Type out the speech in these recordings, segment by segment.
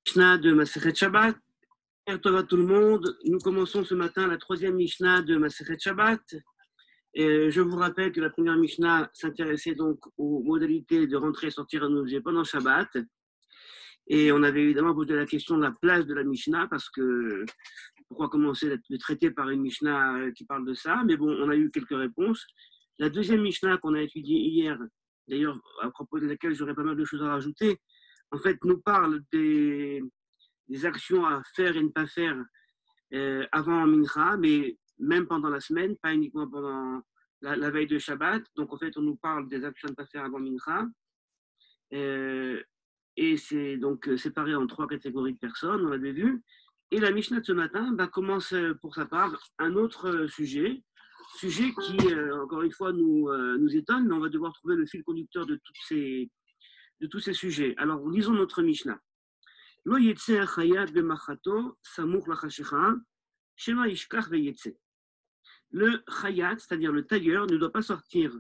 Mishnah de Masechet Shabbat. Tov à tout le monde. Nous commençons ce matin la troisième Mishnah de Masechet Shabbat. Je vous rappelle que la première Mishnah s'intéressait donc aux modalités de rentrer et sortir un objet pendant Shabbat. Et on avait évidemment posé la question de la place de la Mishnah, parce que pourquoi commencer le traiter par une Mishnah qui parle de ça? Mais bon, on a eu quelques réponses. La deuxième Mishnah qu'on a étudiée hier, d'ailleurs à propos de laquelle j'aurais pas mal de choses à rajouter, en fait nous parle des actions à faire et ne pas faire avant Mincha, mais même pendant la semaine, pas uniquement pendant la veille de Shabbat. Donc en fait, on nous parle des actions à ne pas faire avant Mincha. Et c'est donc séparé en trois catégories de personnes, on l'avait vu. Et la Mishnah de ce matin commence pour sa part un autre sujet qui, encore une fois, nous étonne, mais on va devoir trouver le fil conducteur de tous ces sujets. Alors, lisons notre Mishnah. Lo yetze achayat b'machato samuch lachashecha, shema yishkach veyetze. Le chayat, c'est-à-dire le tailleur, ne doit pas sortir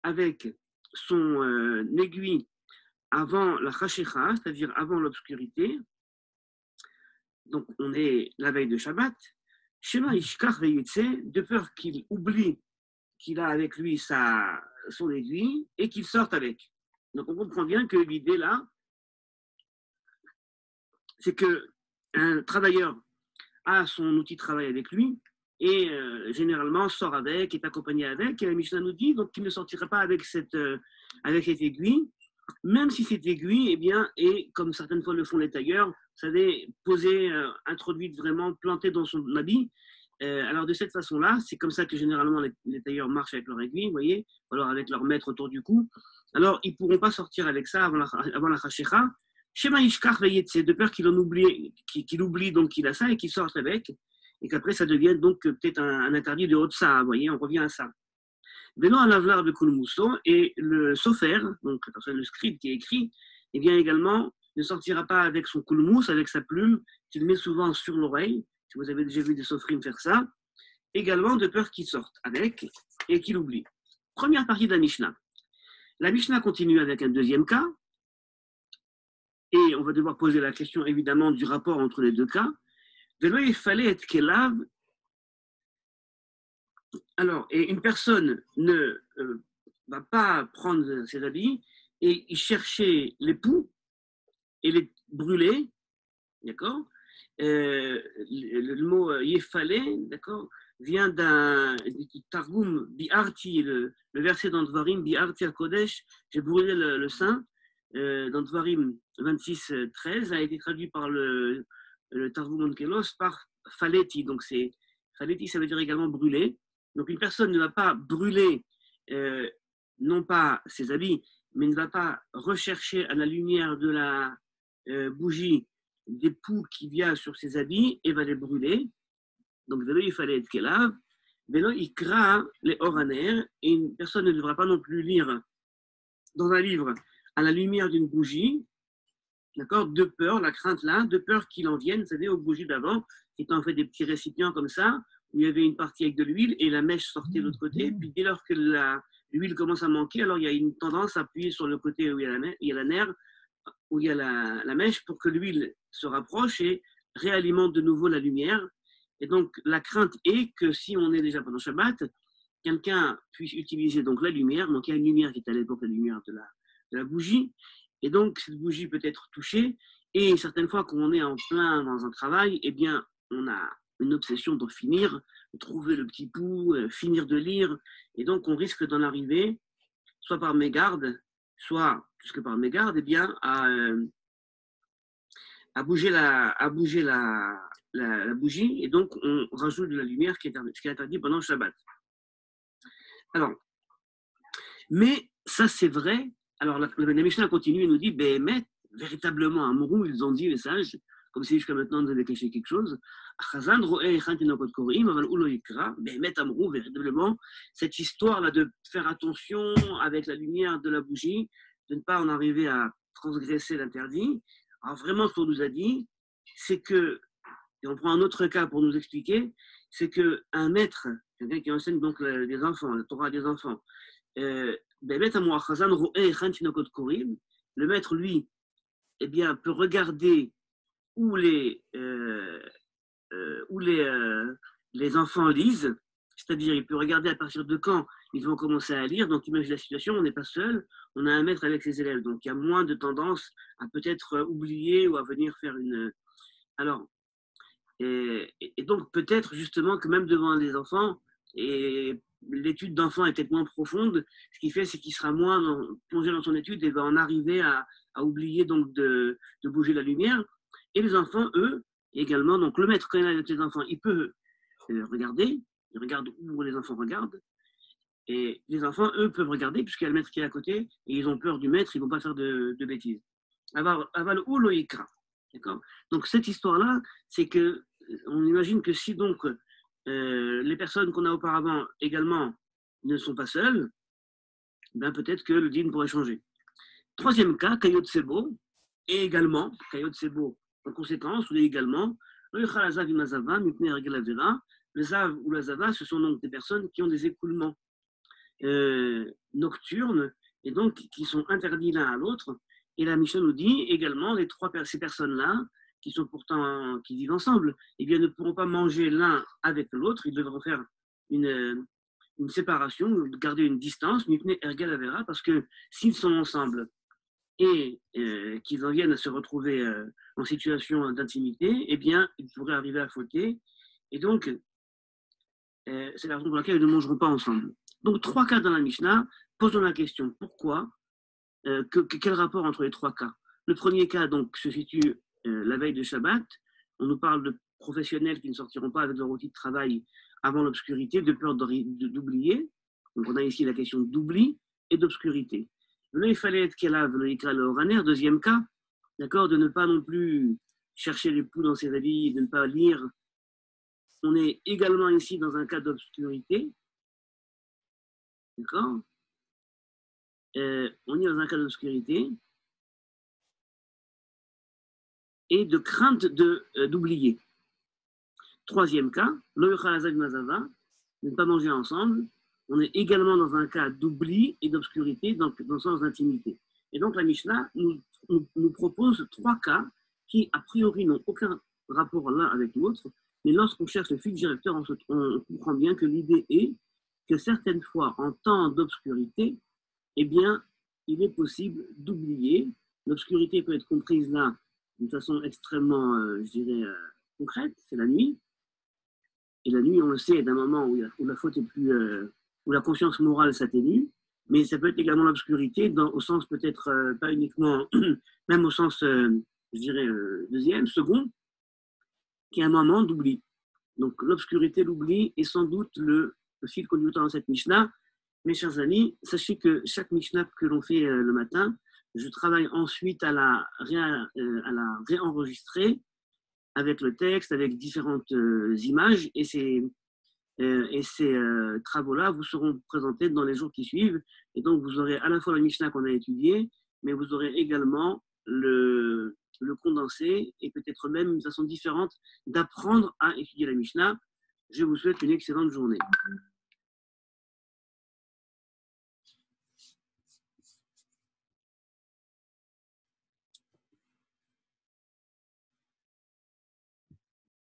avec son aiguille avant la chashecha, c'est-à-dire avant l'obscurité. Donc, on est la veille de Shabbat. Shema yishkach veyetze, de peur qu'il oublie qu'il a avec lui son aiguille et qu'il sorte avec. Donc, on comprend bien que l'idée là, c'est qu'un travailleur a son outil de travail avec lui et généralement sort avec, est accompagné avec. Et la Mishnah nous dit donc qu'il ne sortira pas avec cette aiguille, même si cette aiguille est, comme certaines fois le font les tailleurs, vous savez, posée, introduite vraiment, plantée dans son habit. Alors de cette façon-là, c'est comme ça que généralement les tailleurs marchent avec leur aiguille, vous voyez, ou alors avec leur maître autour du cou. Alors ils ne pourront pas sortir avec ça avant la chashecha. Shema Ishkar Veyetse, de peur qu'il oublie donc qu'il a ça et qu'il sorte avec, et qu'après ça devienne donc peut-être un interdit de Hotsa, vous voyez, on revient à ça. Beno Alavlar de Kulmuso, et le sofer, donc le scribe qui est écrit, également ne sortira pas avec son kulmus, avec sa plume, qu'il met souvent sur l'oreille, si vous avez déjà vu des sofrim faire ça, également de peur qu'il sorte avec et qu'il oublie. Première partie de la Mishnah. La Mishnah continue avec un deuxième cas, et on va devoir poser la question évidemment du rapport entre les deux cas. Il fallait être kelav. Alors, et une personne ne va pas prendre ses habits et y chercher les poux et les brûler, d'accord. Le mot yefale, d'accord, vient du Targum bi'arti, le verset dans Dvarim, bi'arti al-Kodesh, j'ai brûlé le saint, dans Dvarim 26, 13, a été traduit par le Targum Onkelos par faleti. Donc faleti, ça veut dire également brûler. Donc une personne ne va pas brûler non pas ses habits, mais ne va pas rechercher à la lumière de la bougie des poux qui vient sur ses habits et va les brûler. Donc il fallait être kelav. Vélo, il craint les oraner, et une personne ne devra pas non plus lire dans un livre à la lumière d'une bougie, d'accord, de peur, la crainte là, de peur qu'il en vienne, vous savez, aux bougies d'avant, qui étaient en fait des petits récipients comme ça, où il y avait une partie avec de l'huile et la mèche sortait de l'autre côté. Puis dès lors que l'huile commence à manquer, alors il y a une tendance à appuyer sur le côté où il y a la nerf, où il y a la mèche, pour que l'huile se rapproche et réalimente de nouveau la lumière. Et donc la crainte est que si on est déjà pendant Shabbat, quelqu'un puisse utiliser donc la lumière. Donc il y a une lumière qui est à l'époque la lumière de la bougie. Et donc cette bougie peut être touchée. Et certaines fois, quand on est en plein dans un travail, eh bien on a une obsession de finir, de trouver le petit bout, finir de lire. Et donc on risque d'en arriver, soit par mégarde, soit plus que par mégarde, eh bien à bouger la bougie, et donc on rajoute de la lumière qui est interdit pendant le Shabbat. Alors, mais ça c'est vrai. Alors la Mishnah continue et nous dit, Béhémet, véritablement, à Mourou, ils ont dit, les sages, comme si jusqu'à maintenant ils avaient caché quelque chose, véritablement, cette histoire-là de faire attention avec la lumière de la bougie, de ne pas en arriver à transgresser l'interdit. Alors vraiment, ce qu'on nous a dit, c'est que, et on prend un autre cas pour nous expliquer, c'est qu'un maître, quelqu'un qui enseigne donc des enfants, la Torah des enfants, le maître, lui, eh bien, peut regarder où les enfants lisent, c'est-à-dire il peut regarder à partir de quand ils vont commencer à lire. Donc imagine la situation, on n'est pas seul, on a un maître avec ses élèves, donc il y a moins de tendance à peut-être oublier ou à venir faire une... Alors, et donc peut-être justement que même devant les enfants, et l'étude d'enfant est peut-être moins profonde, ce qui fait c'est qu'il sera moins plongé dans son étude et va en arriver à oublier donc de bouger la lumière. Et les enfants, eux, également, donc le maître quand il est avec les enfants, il peut regarder, il regarde où les enfants regardent, et les enfants, eux, peuvent regarder puisqu'il y a le maître qui est à côté, et ils ont peur du maître, ils ne vont pas faire de bêtises. Aval ou loïkra. D'accord. Donc cette histoire-là, c'est que on imagine que si donc les personnes qu'on a auparavant également ne sont pas seules, ben peut-être que le dîn pourrait changer. Troisième cas, Kayot Sebo, et également, Kayot Sebo, en conséquence, ou également, le Zav ou la Zava, ce sont donc des personnes qui ont des écoulements nocturnes et donc qui sont interdits l'un à l'autre. Et la Mishnah nous dit également, ces personnes-là, qui sont pourtant, qui vivent ensemble, eh bien, ne pourront pas manger l'un avec l'autre, ils devront faire une séparation, garder une distance, parce que s'ils sont ensemble et qu'ils en viennent à se retrouver en situation d'intimité, eh bien, ils pourraient arriver à fauter. Et donc, c'est la raison pour laquelle ils ne mangeront pas ensemble. Donc, 3 cas dans la Mishnah. Posons la question, pourquoi quel rapport entre les 3 cas? Le premier cas, donc, se situe la veille de Shabbat. On nous parle de professionnels qui ne sortiront pas avec leur outil de travail avant l'obscurité, de peur d'oublier. Donc, on a ici la question d'oubli et d'obscurité. Il fallait être qu'elle le deuxième cas, d'accord, de ne pas non plus chercher les poux dans ses habits, de ne pas lire. On est également ici dans un cas d'obscurité, d'accord. On est dans un cas d'obscurité et de crainte d'oublier. Troisième cas, ne pas manger ensemble. On est également dans un cas d'oubli et d'obscurité, dans le sens d'intimité. Et donc la Mishnah nous propose 3 cas qui, a priori, n'ont aucun rapport l'un avec l'autre, mais lorsqu'on cherche le fil directeur, on comprend bien que l'idée est que certaines fois, en temps d'obscurité, eh bien, il est possible d'oublier. L'obscurité peut être comprise là d'une façon extrêmement, je dirais, concrète, c'est la nuit. Et la nuit, on le sait, est un moment où la faute est plus, où la conscience morale s'atténue, mais ça peut être également l'obscurité, au sens peut-être pas uniquement, même au sens, je dirais, deuxième, second, qui est un moment d'oubli. Donc l'obscurité, l'oubli est sans doute le fil conducteur dans cette Mishnah. Mes chers amis, sachez que chaque Mishnah que l'on fait le matin, je travaille ensuite à la réenregistrer avec le texte, avec différentes images, et ces travaux-là vous seront présentés dans les jours qui suivent. Et donc, vous aurez à la fois la Mishnah qu'on a étudiée, mais vous aurez également le condensé, et peut-être même une façon différente d'apprendre à étudier la Mishnah. Je vous souhaite une excellente journée.